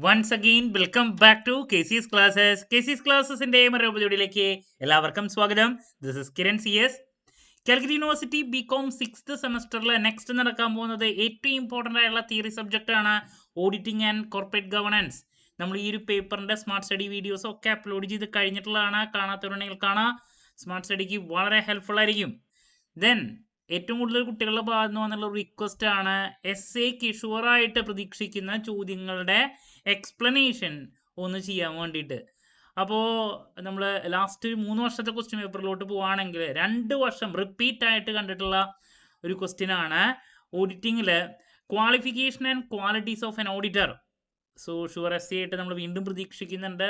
Once again, welcome back to KC's Classes. KC's Classesന്റെ മറ്റൊരു വീഡിയോയിലേക്ക് എല്ലാവർക്കും സ്വാഗതം. This is Kiran CS. Calicut university BCom 6th സെമസ്റ്ററിൽ നെക്സ്റ്റ് നടക്കാൻ പോകുന്നത് ഏറ്റവും ഇമ്പോർട്ടൻ്റ് ആയിട്ടുള്ള തിയറി സബ്ജക്റ്റ് ആണ് ഓഡിറ്റിംഗ് ആൻഡ് കോർപ്പറേറ്റ് ഗവർണൻസ്. നമ്മൾ ഈ ഒരു പേപ്പറിന്റെ സ്മാർട്ട് സ്റ്റഡി വീഡിയോസ് ഒക്കെ അപ്ലോഡ് ചെയ്ത് കഴിഞ്ഞിട്ടുള്ളതാണ്. കാണാത്തവരുണ്ടെങ്കിൽ കാണാം. സ്മാർട്ട് സ്റ്റഡിക്ക് വളരെ ഹെൽപ്ഫുൾ ആയിരിക്കും. ദെൻ ഏറ്റവും കൂടുതൽ കുട്ടികളുടെ ഭാഗത്ത് നിന്ന് വന്നുള്ള റിക്വസ്റ്റ് ആണ് എസ്സേക്ക് ഷുവറായിട്ട് പ്രതീക്ഷിക്കുന്ന ചോദ്യങ്ങളുടെ എക്സ്പ്ലനേഷൻ ഒന്ന് ചെയ്യാൻ വേണ്ടിയിട്ട്. അപ്പോൾ നമ്മൾ ലാസ്റ്റ് 3 വർഷത്തെ ക്വസ്റ്റ്യൻ പേപ്പറിലോട്ട് പോവുകയാണെങ്കിൽ 2 വർഷം റിപ്പീറ്റ് ആയിട്ട് കണ്ടിട്ടുള്ള ഒരു ക്വസ്റ്റ്യൻ ആണ് ഓഡിറ്റിങ്ങിൽ qualification and qualities of an auditor. So sure essay ആയിട്ട് നമ്മൾ വീണ്ടും പ്രതീക്ഷിക്കുന്നുണ്ട്.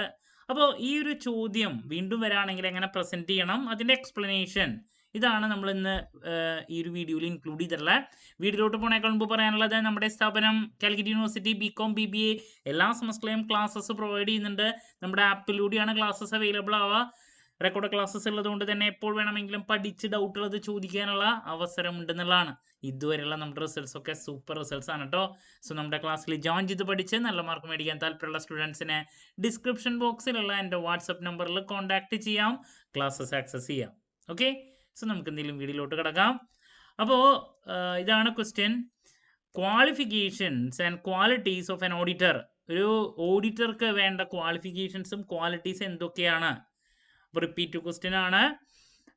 അപ്പോൾ ഈ ഒരു ചോദ്യം വീണ്ടും വരാണെങ്കിൽ എങ്ങനെ പ്രസൻറ്റ് ചെയ്യണം, അതിൻ്റെ എക്സ്പ്ലനേഷൻ, ഇതാണ് നമ്മൾ ഇന്ന് ഈ ഒരു വീഡിയോയിൽ ഇൻക്ലൂഡ് ചെയ്തിട്ടുള്ള. വീഡിയോയിലോട്ട് പോണേക്കാൾ മുമ്പ് പറയാനുള്ളത്, നമ്മുടെ സ്ഥാപനം കാലിക്കറ്റ് യൂണിവേഴ്സിറ്റി ബികോം BBA എല്ലാ സെമസ്റ്ററിലെയും ക്ലാസ്സസ് പ്രൊവൈഡ് ചെയ്യുന്നുണ്ട്. നമ്മുടെ ആപ്പിലൂടെയാണ് ക്ലാസ്സസ് അവൈലബിൾ ആവുക. റെക്കോർഡ് ക്ലാസ്സസ് ഉള്ളതുകൊണ്ട് തന്നെ എപ്പോൾ വേണമെങ്കിലും പഠിച്ച് ഡൗട്ടുള്ളത് ചോദിക്കാനുള്ള അവസരം ഉണ്ടെന്നുള്ളതാണ്. ഇതുവരെയുള്ള നമ്മുടെ റിസൾട്ട്സ് ഒക്കെ സൂപ്പർ റിസൾട്ട്സ് ആണ് കേട്ടോ. സോ നമ്മുടെ ക്ലാസ്സിൽ ജോയിൻ ചെയ്ത് പഠിച്ച് നല്ല മാർക്ക് മേടിക്കാൻ താല്പര്യമുള്ള സ്റ്റുഡൻസിനെ ഡിസ്ക്രിപ്ഷൻ ബോക്സിലുള്ള എൻ്റെ വാട്സപ്പ് നമ്പറിൽ കോൺടാക്ട് ചെയ്യാം, ക്ലാസ്സസ് ആക്സസ് ചെയ്യാം. ഓക്കെ, സോ നമുക്ക് എന്തെങ്കിലും വീഡിയോയിലോട്ട് കിടക്കാം. അപ്പോൾ ഇതാണ് question. Qualifications and qualities of an auditor. ഒരു ഓഡിറ്റർക്ക് വേണ്ട ക്വാളിഫിക്കേഷൻസും ക്വാളിറ്റീസ് എന്തൊക്കെയാണ്? അപ്പോൾ റിപ്പീറ്റ് ക്വസ്റ്റ്യൻ ആണ്.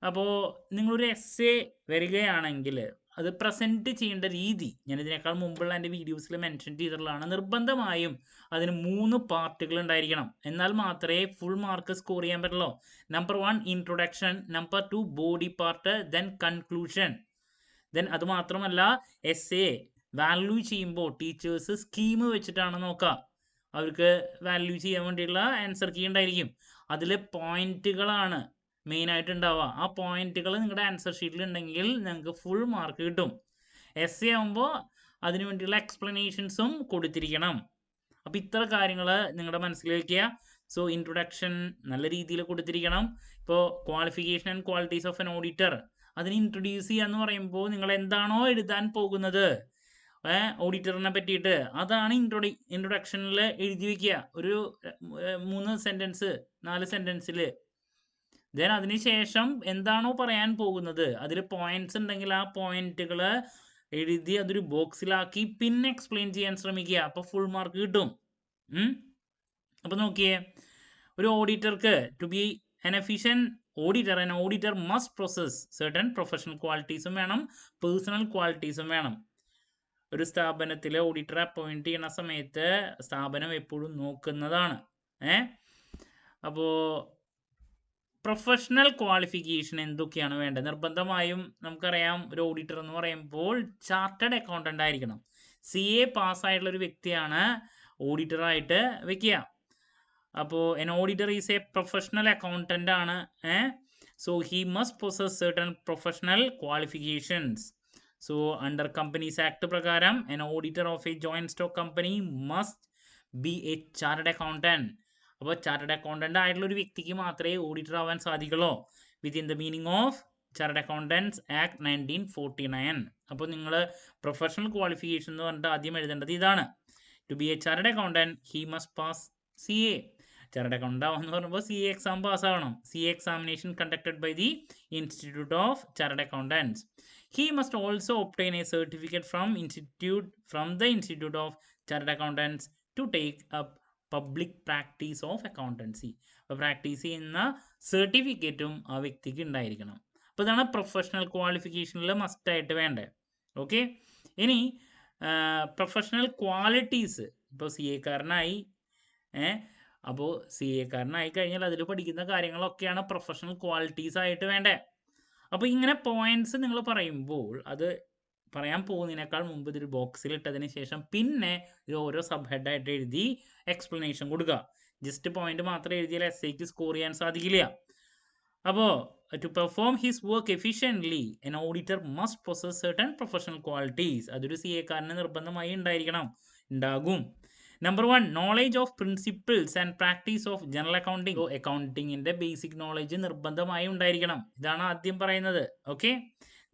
അപ്പോൾ നിങ്ങളൊരു എസ്സേ വരികയാണെങ്കിൽ അത് പ്രസൻറ്റ് ചെയ്യേണ്ട രീതി ഞാൻ ഇതിനേക്കാൾ മുമ്പുള്ള എൻ്റെ വീഡിയോസിൽ മെൻഷൻ ചെയ്തിട്ടുള്ളതാണ്. നിർബന്ധമായും അതിന് 3 പാർട്ടുകൾ ഉണ്ടായിരിക്കണം, എന്നാൽ മാത്രമേ ഫുൾ മാർക്ക് സ്കോർ ചെയ്യാൻ പറ്റുള്ളൂ. Number 1 introduction, number 2 body part, then conclusion. Then അത് മാത്രമല്ല, എസ്സേ വാല്യൂ ചെയ്യുമ്പോൾ ടീച്ചേഴ്സ് സ്കീം വെച്ചിട്ടാണ് നോക്കുക. അവർക്ക് വാല്യൂ ചെയ്യാൻ വേണ്ടിയുള്ള ആൻസർ കീ ഉണ്ടായിരിക്കും. അതിൽ പോയിന്റുകളാണ് മെയിനായിട്ട് ഉണ്ടാവുക. ആ പോയിന്റുകൾ നിങ്ങളുടെ ആൻസർ ഷീറ്റിൽ ഉണ്ടെങ്കിൽ നിങ്ങൾക്ക് ഫുൾ മാർക്ക് കിട്ടും. എസ്സേ ആകുമ്പോൾ അതിനു വേണ്ടിയുള്ള എക്സ്പ്ലനേഷൻസും കൊടുത്തിരിക്കണം. അപ്പോൾ ഇത്ര കാര്യങ്ങൾ നിങ്ങളുടെ മനസ്സിൽ വയ്ക്കുക. സോ ഇൻട്രൊഡക്ഷൻ നല്ല രീതിയിൽ കൊടുത്തിരിക്കണം. ഇപ്പോൾ qualification and qualities of an auditor, അതിന് ഇൻട്രൊഡ്യൂസ് ചെയ്യുക എന്ന് പറയുമ്പോൾ നിങ്ങൾ എന്താണോ എഴുതാൻ പോകുന്നത് ഓഡിറ്ററിനെ പറ്റിയിട്ട്, അതാണ് ഇൻട്രൊഡക്ഷനിൽ എഴുതി വയ്ക്കുക. ഒരു 3 സെൻറ്റൻസ് 4 സെൻറ്റൻസിൽ. ദെൻ അതിനുശേഷം എന്താണോ പറയാൻ പോകുന്നത് അതിൽ പോയിന്റ്സ് ഉണ്ടെങ്കിൽ ആ പോയിന്റുകൾ എഴുതി അതൊരു ബോക്സിലാക്കി പിന്നെ എക്സ്പ്ലെയിൻ ചെയ്യാൻ ശ്രമിക്കുക. അപ്പോൾ ഫുൾ മാർക്ക് കിട്ടും. അപ്പോൾ നോക്കിയേ, ഒരു ഓഡിറ്റർക്ക് to be an efficient auditor, an auditor must possess certain professional qualities വേണം, പേഴ്സണൽ ക്വാളിറ്റീസും വേണം. ഒരു സ്ഥാപനത്തിലെ ഓഡിറ്ററെ അപ്പോയിന്റ് ചെയ്യുന്ന സമയത്ത് സ്ഥാപനം എപ്പോഴും നോക്കുന്നതാണ്. അപ്പോൾ പ്രൊഫഷണൽ ക്വാളിഫിക്കേഷൻ എന്തൊക്കെയാണ് വേണ്ടത്? നിർബന്ധമായും നമുക്കറിയാം, ഒരു ഓഡിറ്റർ എന്ന് പറയുമ്പോൾ ചാർട്ടേഡ് അക്കൗണ്ടൻ്റ് ആയിരിക്കണം. CA പാസ്സായിട്ടുള്ള ഒരു വ്യക്തിയാണ് ഓഡിറ്ററായിട്ട് വെക്കുക. അപ്പോൾ an auditor is a professional accountant ആണ്. So he must possess certain professional qualifications. So under companies act പ്രകാരം an auditor of a joint stock company must be a chartered accountant. അപ്പോൾ ചാർട്ടേഡ് അക്കൗണ്ടൻ്റ് ആയിട്ടുള്ള ഒരു വ്യക്തിക്ക് മാത്രമേ auditor ആവാൻ സാധിക്കുള്ളൂ within the meaning of chartered accountants act 1949. അപ്പോൾ നിങ്ങൾ പ്രൊഫഷണൽ ക്വാളിഫിക്കേഷൻ എന്ന് പറഞ്ഞിട്ട് ആദ്യം എഴുതേണ്ടത് ഇതാണ്. To be a chartered accountant he must pass CA. Chartered accountant ആവുമെന്ന് പറയുമ്പോൾ CA എക്സാം പാസ്സാവണം. CA examination conducted by the institute of chartered accountants. He must also obtain a certificate from the Institute of Chartered Accountants to take up public practice of accountancy. അപ്പോൾ practice ചെയ്യുന്ന സർട്ടിഫിക്കറ്റും ആ വ്യക്തിക്ക് ഉണ്ടായിരിക്കണം. അപ്പോൾ ഇതാണ് professional ക്വാളിഫിക്കേഷനിൽ മസ്റ്റായിട്ട് വേണ്ടത്. ഓക്കെ, ഇനി പ്രൊഫഷണൽ ക്വാളിറ്റീസ്. ഇപ്പോൾ CA കാരനായി, അപ്പോൾ CA കാരനായി കഴിഞ്ഞാൽ അതിൽ പഠിക്കുന്ന കാര്യങ്ങളൊക്കെയാണ് പ്രൊഫഷണൽ ക്വാളിറ്റീസ് ആയിട്ട് വേണ്ടത്. അപ്പോൾ ഇങ്ങനെ പോയിന്റ്സ് നിങ്ങൾ പറയുമ്പോൾ അത് പറയാൻ പോകുന്നതിനേക്കാൾ മുമ്പ് ഇതൊരു ബോക്സിൽ ഇട്ടതിന് ശേഷം പിന്നെ ഇത് ഓരോ സബ് ഹെഡായിട്ട് എഴുതി എക്സ്പ്ലനേഷൻ കൊടുക്കുക. ജസ്റ്റ് പോയിന്റ് മാത്രം എഴുതിയാൽ എസ്സേക്ക് സ്കോർ ചെയ്യാൻ സാധിക്കില്ല. അപ്പോൾ to perform his work efficiently an auditor must possess certain professional qualities. അതൊരു CA കാരന് നിർബന്ധമായി ഉണ്ടാകും. Number 1 knowledge of principles and practice of general accounting. അക്കൗണ്ടിങ്ങിൻ്റെ ബേസിക് നോളേജ് നിർബന്ധമായി ഉണ്ടായിരിക്കണം. ഇതാണ് ആദ്യം പറയുന്നത്. ഓക്കെ,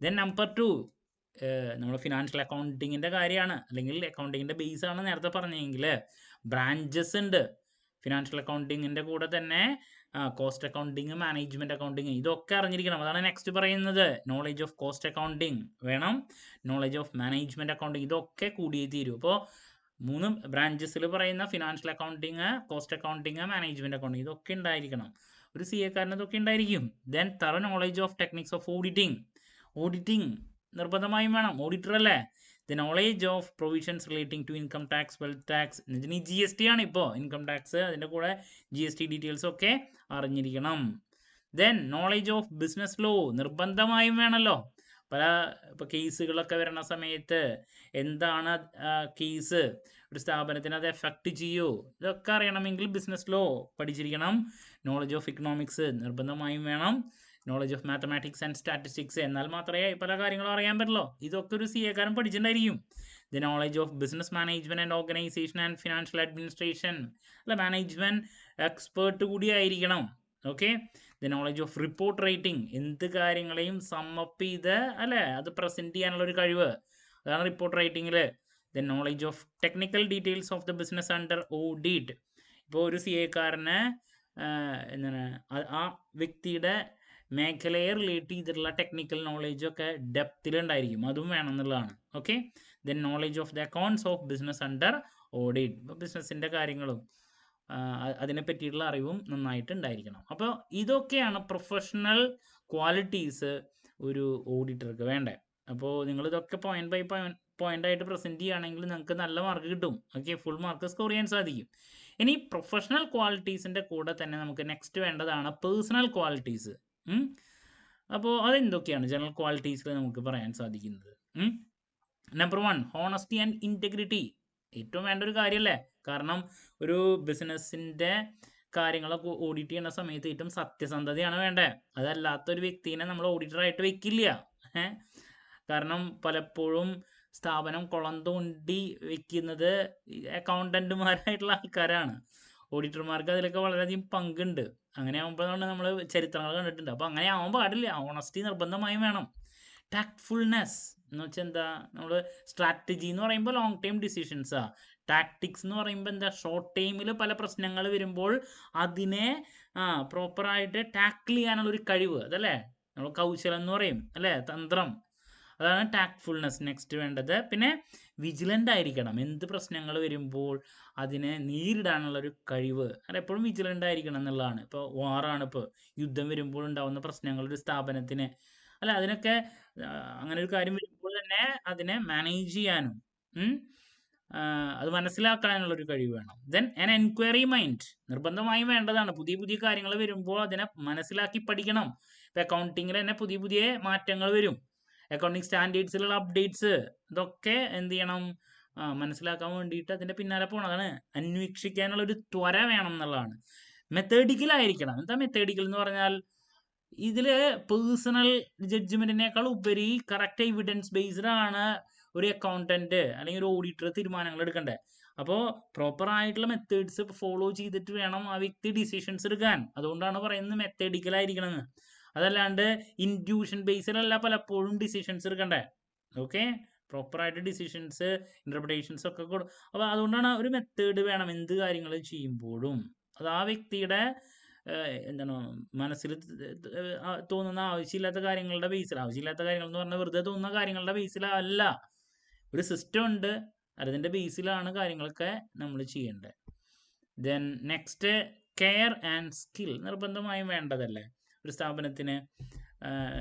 ദെൻ നമ്പർ 2 നമ്മൾ ഫിനാൻഷ്യൽ അക്കൗണ്ടിങ്ങിൻ്റെ കാര്യമാണ്, അല്ലെങ്കിൽ അക്കൗണ്ടിങ്ങിൻ്റെ ബേസ് ആണ് നേരത്തെ പറഞ്ഞെങ്കിൽ ബ്രാഞ്ചസ് ഉണ്ട്. ഫിനാൻഷ്യൽ അക്കൗണ്ടിങ്ങിൻ്റെ കൂടെ തന്നെ കോസ്റ്റ് അക്കൗണ്ടിങ്, മാനേജ്മെൻറ്റ് അക്കൗണ്ടിങ്, ഇതൊക്കെ അറിഞ്ഞിരിക്കണം. അതാണ് നെക്സ്റ്റ് പറയുന്നത്. നോളേജ് ഓഫ് കോസ്റ്റ് അക്കൗണ്ടിങ് വേണം, നോളേജ് ഓഫ് മാനേജ്മെൻറ്റ് അക്കൗണ്ടിങ്, ഇതൊക്കെ കൂടിയേ തീരൂ. അപ്പോൾ 3 ബ്രാഞ്ചസിൽ പറയുന്ന financial accounting, cost accounting, management accounting, ഇതൊക്കെ ഉണ്ടായിരിക്കണം. ഒരു സി എക്കാരന് ഇതൊക്കെ ഉണ്ടായിരിക്കും. Then thorough knowledge of techniques of auditing നിർബന്ധമായും വേണം, ഓഡിറ്റർ അല്ലേ. The knowledge of provisions relating to income tax, wealth tax, ഇതിന് GST ആണ് ഇപ്പോൾ ഇൻകം ടാക്സ്, അതിൻ്റെ കൂടെ GST ഡീറ്റെയിൽസ് ഒക്കെ അറിഞ്ഞിരിക്കണം. Then knowledge of business law നിർബന്ധമായും വേണമല്ലോ. പല ഇപ്പോൾ കേസുകളൊക്കെ വരുന്ന സമയത്ത് എന്താണ് കേസ്, ഒരു സ്ഥാപനത്തിന് അത് എഫക്റ്റ് ചെയ്യൂ, ഇതൊക്കെ അറിയണമെങ്കിൽ ബിസിനസ് ലോ പഠിച്ചിരിക്കണം. നോളജ് ഓഫ് ഇക്കണോമിക്സ് നിർബന്ധമായും വേണം. Knowledge of mathematics and statistics, എന്നാൽ മാത്രമേ പല കാര്യങ്ങളും അറിയാൻ പറ്റുള്ളൂ. ഇതൊക്കെ ഒരു സി എക്കാരൻ പഠിച്ചിട്ടുണ്ടായിരിക്കും. The knowledge of business management and organisation and financial administration, അല്ല മാനേജ്മെൻറ്റ് എക്സ്പേർട്ട് കൂടി ആയിരിക്കണം. Okay. The knowledge of report writing, എന്ത് കാര്യങ്ങളെയും സമ്മപ്പ് ചെയ്ത് അല്ലേ അത് പ്രസൻറ്റ് ചെയ്യാനുള്ള ഒരു കഴിവ്, അതാണ് റിപ്പോർട്ട് റൈറ്റിങ്ങിൽ. The knowledge of technical details of the business under audit, ഇപ്പോൾ ഒരു സി എക്കാരന് എന്താണ് ആ വ്യക്തിയുടെ മേഖലയെ റിലേറ്റ് ചെയ്തിട്ടുള്ള ടെക്നിക്കൽ നോളേജൊക്കെ ഡെപ്തിലുണ്ടായിരിക്കും, അതും വേണം എന്നുള്ളതാണ്. Okay. Then knowledge of the accounts of business under audit, ഇപ്പോൾ ബിസിനസ്സിൻ്റെ കാര്യങ്ങളും അതിനെ പറ്റിയിട്ടുള്ള അറിവും നന്നായിട്ട് ഉണ്ടായിരിക്കണം. അപ്പോൾ ഇതൊക്കെയാണ് പ്രൊഫഷണൽ ക്വാളിറ്റീസ് ഒരു ഓഡിറ്റർക്ക് വേണ്ടത്. അപ്പോൾ നിങ്ങളിതൊക്കെ പോയിന്റ് ബൈ പോയിന്റ് ആയിട്ട് പ്രസൻറ്റ് ചെയ്യുകയാണെങ്കിൽ നിങ്ങൾക്ക് നല്ല മാർക്ക് കിട്ടും. ഓക്കെ, ഫുൾ മാർക്ക് സ്കോർ ചെയ്യാൻ സാധിക്കും. ഇനി പ്രൊഫഷണൽ ക്വാളിറ്റീസിൻ്റെ കൂടെ തന്നെ നമുക്ക് നെക്സ്റ്റ് വേണ്ടതാണ് പേഴ്സണൽ ക്വാളിറ്റീസ്. അപ്പോൾ അതെന്തൊക്കെയാണ് ജനറൽ ക്വാളിറ്റീസിൽ നമുക്ക് പറയാൻ സാധിക്കുന്നത്? Number 1, honesty and integrity. ഏറ്റവും വേണ്ട ഒരു കാര്യമല്ലേ, കാരണം ഒരു ബിസിനസ്സിൻ്റെ കാര്യങ്ങളൊക്കെ ഓഡിറ്റ് ചെയ്യുന്ന സമയത്ത് ഏറ്റവും സത്യസന്ധതയാണ് വേണ്ടത്. അതല്ലാത്തൊരു വ്യക്തിനെ നമ്മൾ ഓഡിറ്ററായിട്ട് വെക്കില്ല. കാരണം പലപ്പോഴും സ്ഥാപനം കുളം തോണ്ടി വെക്കുന്നത് അക്കൗണ്ടന്റുമാരായിട്ടുള്ള ആൾക്കാരാണ്. ഓഡിറ്റർമാർക്ക് അതിലൊക്കെ വളരെയധികം പങ്കുണ്ട്. അങ്ങനെ ആകുമ്പോഴാണ് നമ്മൾ ചരിത്രങ്ങൾ കണ്ടിട്ടുണ്ട്. അപ്പോൾ അങ്ങനെ ആവാൻ പാടില്ല. ഓണസ്റ്റി നിർബന്ധമായും വേണം. ടാക്ട്ഫുൾനെസ് എന്ന് വെച്ചാൽ എന്താ, നമ്മൾ സ്ട്രാറ്റജി എന്ന് പറയുമ്പോൾ ലോങ് ടൈം ഡിസിഷൻസാണ്. ടാക്ടിക്സ് എന്ന് പറയുമ്പോൾ എന്താ, ഷോർട്ട് ടൈമിൽ പല പ്രശ്നങ്ങൾ വരുമ്പോൾ അതിനെ പ്രോപ്പറായിട്ട് ടാക്കിൾ ചെയ്യാനുള്ളൊരു കഴിവ്, അതല്ലേ നമ്മൾ കൗശലം എന്ന് പറയും അല്ലേ, തന്ത്രം, അതാണ് ടാക്ട്ഫുൾനെസ്. നെക്സ്റ്റ് വേണ്ടത് പിന്നെ വിജിലൻ്റ് ആയിരിക്കണം. എന്ത് പ്രശ്നങ്ങൾ വരുമ്പോൾ അതിനെ നേരിടാനുള്ളൊരു കഴിവ്, അത് എപ്പോഴും വിജിലൻ്റ് ആയിരിക്കണം എന്നുള്ളതാണ്. ഇപ്പോൾ വാറാണ്, ഇപ്പോൾ യുദ്ധം വരുമ്പോൾ ഉണ്ടാകുന്ന പ്രശ്നങ്ങൾ ഒരു സ്ഥാപനത്തിന് അല്ല, അതിനൊക്കെ അങ്ങനെ ഒരു കാര്യം വരുമ്പോൾ തന്നെ അതിനെ മാനേജ് ചെയ്യാനും അത് മനസ്സിലാക്കാനുള്ളൊരു കഴിവ് വേണം. ദെൻ ആൻ എൻക്വയറി മൈൻഡ് നിർബന്ധമായും വേണ്ടതാണ്. പുതിയ പുതിയ കാര്യങ്ങൾ വരുമ്പോൾ അതിനെ മനസ്സിലാക്കി പഠിക്കണം. ഇപ്പോൾ അക്കൗണ്ടിങ്ങിൽ തന്നെ പുതിയ പുതിയ മാറ്റങ്ങൾ വരും, അക്കൗണ്ടിങ് സ്റ്റാൻഡേർഡ്സിലുള്ള അപ്ഡേറ്റ്സ്, ഇതൊക്കെ എന്ത് ചെയ്യണം, മനസ്സിലാക്കാൻ വേണ്ടിയിട്ട് അതിൻ്റെ പിന്നാലെ പോകണം. അതാണ് അന്വേഷിക്കാനുള്ളൊരു ത്വര വേണം എന്നുള്ളതാണ്. മെത്തേഡിക്കലായിരിക്കണം. എന്താ മെത്തേഡിക്കൽ എന്ന് പറഞ്ഞാൽ, ഇതിൽ പേഴ്സണൽ ജഡ്ജ്മെൻറ്റിനേക്കാൾ ഉപരി കറക്റ്റ് എവിഡൻസ് ബേസ്ഡ് ആണ് ഒരു അക്കൗണ്ടൻറ്റ് അല്ലെങ്കിൽ ഒരു ഓഡിറ്റർ തീരുമാനങ്ങൾ എടുക്കേണ്ടത്. അപ്പോൾ പ്രോപ്പറായിട്ടുള്ള മെത്തേഡ്സ് ഫോളോ ചെയ്തിട്ട് വേണം ആ വ്യക്തി ഡിസിഷൻസ് എടുക്കാൻ. അതുകൊണ്ടാണ് പറയുന്നത് മെത്തേഡിക്കലായിരിക്കണം എന്ന്. അതല്ലാണ്ട് ഇൻഡ്യൂഷൻ ബേസിലല്ല പലപ്പോഴും ഡിസിഷൻസ് എടുക്കണ്ടേ. ഓക്കെ, പ്രോപ്പറായിട്ട് ഡിസിഷൻസ് ഇൻ്റർപ്രിട്ടേഷൻസ് ഒക്കെ കൊടുക്കും. അപ്പോൾ അതുകൊണ്ടാണ് ഒരു മെത്തേഡ് വേണം എന്ത് കാര്യങ്ങൾ ചെയ്യുമ്പോഴും. അത് ആ വ്യക്തിയുടെ എന്താണ് മനസ്സിൽ തോന്നുന്ന ആവശ്യമില്ലാത്ത കാര്യങ്ങളുടെ ബേസിൽ, ആവശ്യമില്ലാത്ത കാര്യങ്ങൾ എന്ന് പറഞ്ഞാൽ വെറുതെ തോന്നുന്ന കാര്യങ്ങളുടെ ബേസിലല്ല, ഒരു സിസ്റ്റം ഉണ്ട്, അതിൻ്റെ ബേസിലാണ് കാര്യങ്ങളൊക്കെ നമ്മൾ ചെയ്യേണ്ടത്. Then next care and skill നിർബന്ധമായും വേണ്ടതല്ലേ ഒരു സ്ഥാപനത്തിന്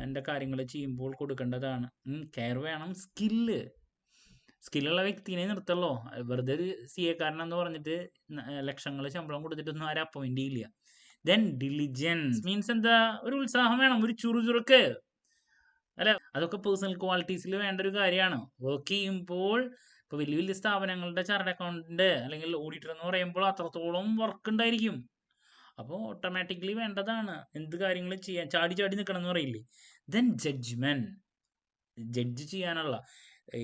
എൻ്റെ കാര്യങ്ങൾ ചെയ്യുമ്പോൾ കൊടുക്കേണ്ടതാണ്. കെയർ വേണം, സ്കില്ലുള്ള വ്യക്തിനെ നിർത്തുള്ളൂ. വെറുതെ ഒരു സി എക്കാരനെന്ന് പറഞ്ഞിട്ട് ലക്ഷങ്ങൾ ശമ്പളം കൊടുത്തിട്ടൊന്നും ആരും അപ്പോയിൻ്റ് ചെയ്യില്ല. ദെൻ ഡിലിജൻസ് മീൻസ് എന്താ, ഒരു ഉത്സാഹം വേണം, ഒരു ചുറുചുറുക്ക് അല്ലെ, അതൊക്കെ പേഴ്സണൽ ക്വാളിറ്റീസിൽ വേണ്ട ഒരു കാര്യമാണ്. വർക്ക് ചെയ്യുമ്പോൾ ഇപ്പോൾ വലിയ വലിയ സ്ഥാപനങ്ങളുടെ ചാർട്ടേഡ് അക്കൗണ്ടന്റ് അല്ലെങ്കിൽ ഓഡിറ്റർ എന്ന് പറയുമ്പോൾ അത്രത്തോളം വർക്ക് ഉണ്ടായിരിക്കും. അപ്പോൾ ഓട്ടോമാറ്റിക്കലി വേണ്ടതാണ് എന്ത് കാര്യങ്ങൾ ചെയ്യാൻ, ചാടി ചാടി നിൽക്കണം എന്ന് പറയില്ലേ. ദെൻ ജഡ്ജ് ചെയ്യാനുള്ള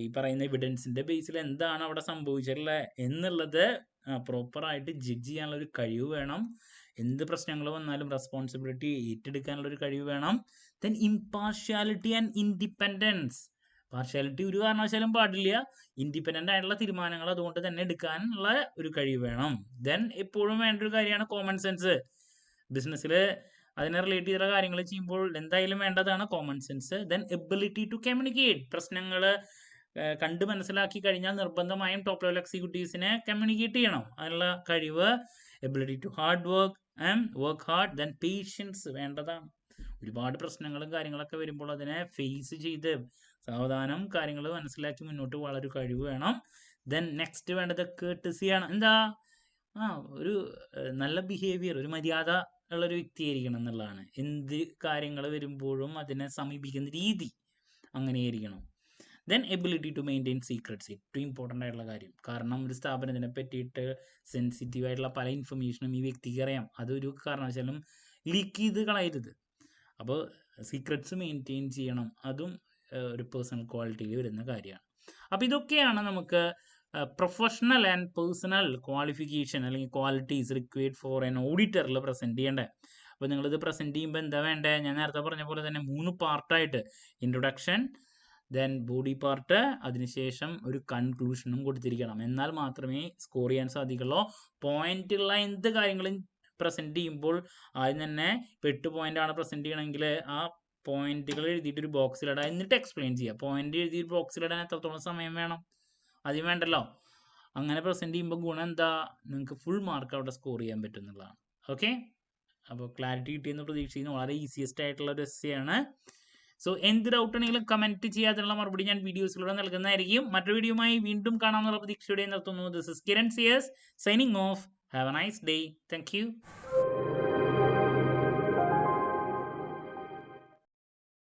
ഈ പറയുന്ന എവിഡൻസിൻ്റെ ബേസിൽ എന്താണ് അവിടെ സംഭവിച്ചിട്ടുള്ളത് എന്നുള്ളത് പ്രോപ്പറായിട്ട് ജഡ്ജ് ചെയ്യാനുള്ള ഒരു കഴിവ് വേണം. എന്ത് പ്രശ്നങ്ങൾ വന്നാലും റെസ്പോൺസിബിലിറ്റി ഏറ്റെടുക്കാനുള്ളൊരു കഴിവ് വേണം. Then impartiality and independence partiality ഒരു കാരണവശാലും പാടില്ല. ഇൻഡിപെൻഡൻ്റ് ആയിട്ടുള്ള തീരുമാനങ്ങൾ അതുകൊണ്ട് തന്നെ എടുക്കാനുള്ള ഒരു കഴിവ് വേണം. ദെൻ എപ്പോഴും വേണ്ട ഒരു കാര്യമാണ് കോമൺ സെൻസ്. ബിസിനസ്സിൽ അതിനെ റിലേറ്റ് ചെയ്ത കാര്യങ്ങൾ ചെയ്യുമ്പോൾ എന്തായാലും വേണ്ടതാണ് common sense. Then ability to communicate. പ്രശ്നങ്ങൾ കണ്ട് മനസ്സിലാക്കി കഴിഞ്ഞാൽ നിർബന്ധമായും ടോപ്പ് ലെവൽ എക്സിക്യൂട്ടീവ്സിനെ കമ്മ്യൂണിക്കേറ്റ് ചെയ്യണം. അതിനുള്ള കഴിവ്. Ability to work hard. Then patience വേണ്ടതാണ്. ഒരുപാട് പ്രശ്നങ്ങളും കാര്യങ്ങളൊക്കെ വരുമ്പോൾ അതിനെ ഫേസ് ചെയ്ത് സാവധാനം കാര്യങ്ങൾ മനസ്സിലാക്കി മുന്നോട്ട് വളരെ കഴിവ് വേണം. ദെൻ നെക്സ്റ്റ് വേണ്ടത് കേർട്ടസിയാണ്. എന്താ? ഒരു നല്ല ബിഹേവിയർ, ഒരു മര്യാദ ഉള്ളൊരു വ്യക്തിയായിരിക്കണം എന്നുള്ളതാണ്. എന്ത് കാര്യങ്ങൾ വരുമ്പോഴും അതിനെ സമീപിക്കുന്ന രീതി അങ്ങനെയായിരിക്കണം. Then ability to maintain secrets, ഏറ്റവും ഇമ്പോർട്ടൻ്റ് ആയിട്ടുള്ള കാര്യം. കാരണം ഒരു സ്ഥാപനത്തിനെ പറ്റിയിട്ട് സെൻസിറ്റീവ് ആയിട്ടുള്ള പല ഇൻഫർമേഷനും ഈ വ്യക്തിക്ക് അറിയാം. അതൊരു കാരണവശാലും ലീക്ക് ചെയ്ത് കളയരുത്. അപ്പോൾ സീക്രട്സ് മെയിൻറ്റെയിൻ ചെയ്യണം. അതും ഒരു പേഴ്സണൽ ക്വാളിറ്റിയിൽ വരുന്ന കാര്യമാണ്. അപ്പോൾ ഇതൊക്കെയാണ് നമുക്ക് പ്രൊഫഷണൽ ആൻഡ് പേഴ്സണൽ ക്വാളിഫിക്കേഷൻ അല്ലെങ്കിൽ ക്വാളിറ്റീസ് റിക്വയർഡ് ഫോർ ആൻ ഓഡിറ്ററിൽ പ്രസൻറ്റ് ചെയ്യേണ്ടത്. അപ്പോൾ നിങ്ങളിത് പ്രസൻറ്റ് ചെയ്യുമ്പോൾ എന്താ വേണ്ടത്? ഞാൻ നേരത്തെ പറഞ്ഞ പോലെ തന്നെ 3 പാർട്ടായിട്ട് ഇൻട്രൊഡക്ഷൻ, ദെൻ ബോഡി പാർട്ട്, അതിനുശേഷം ഒരു കൺക്ലൂഷനും കൊടുത്തിരിക്കണം. എന്നാൽ മാത്രമേ സ്കോർ ചെയ്യാൻ സാധിക്കുള്ളൂ. പോയിന്റുള്ള എന്ത് കാര്യങ്ങളും പ്രസൻറ്റ് ചെയ്യുമ്പോൾ ആദ്യം തന്നെ 8 പോയിൻ്റാണ് പ്രസൻറ്റ് ചെയ്യണമെങ്കിൽ ആ പോയിന്റുകൾ എഴുതിയിട്ട് ഒരു ബോക്സിലിടാം, എന്നിട്ട് എക്സ്പ്ലെയിൻ ചെയ്യുക. പോയിന്റ് എഴുതി ഒരു ബോക്സിലിടാൻ എത്രത്തോളം സമയം വേണം? ആദ്യം വേണ്ടല്ലോ. അങ്ങനെ പ്രസൻറ്റ് ചെയ്യുമ്പോൾ ഗുണം എന്താ? നിങ്ങൾക്ക് ഫുൾ മാർക്ക് അവിടെ സ്കോർ ചെയ്യാൻ പറ്റും എന്നുള്ളതാണ്. ഓക്കെ, അപ്പോൾ ക്ലാരിറ്റി കിട്ടിയെന്ന് പ്രതീക്ഷിക്കുന്നു. വളരെ ഈസിയസ്റ്റ് ആയിട്ടുള്ള ഒരു എസ്സേയാണ്. സോ എന്ത് ഡൗട്ട് ഉണ്ടെങ്കിലും കമൻറ്റ് ചെയ്യാതിനുള്ള മറുപടി ഞാൻ വീഡിയോസിലൂടെ നൽകുന്നതായിരിക്കും. മറ്റൊരു വീഡിയോയുമായി വീണ്ടും കാണാമെന്നുള്ള പ്രതീക്ഷയോടെ നിർത്തുന്നു. This is Kiran CS signing off. Have a nice day. Thank U.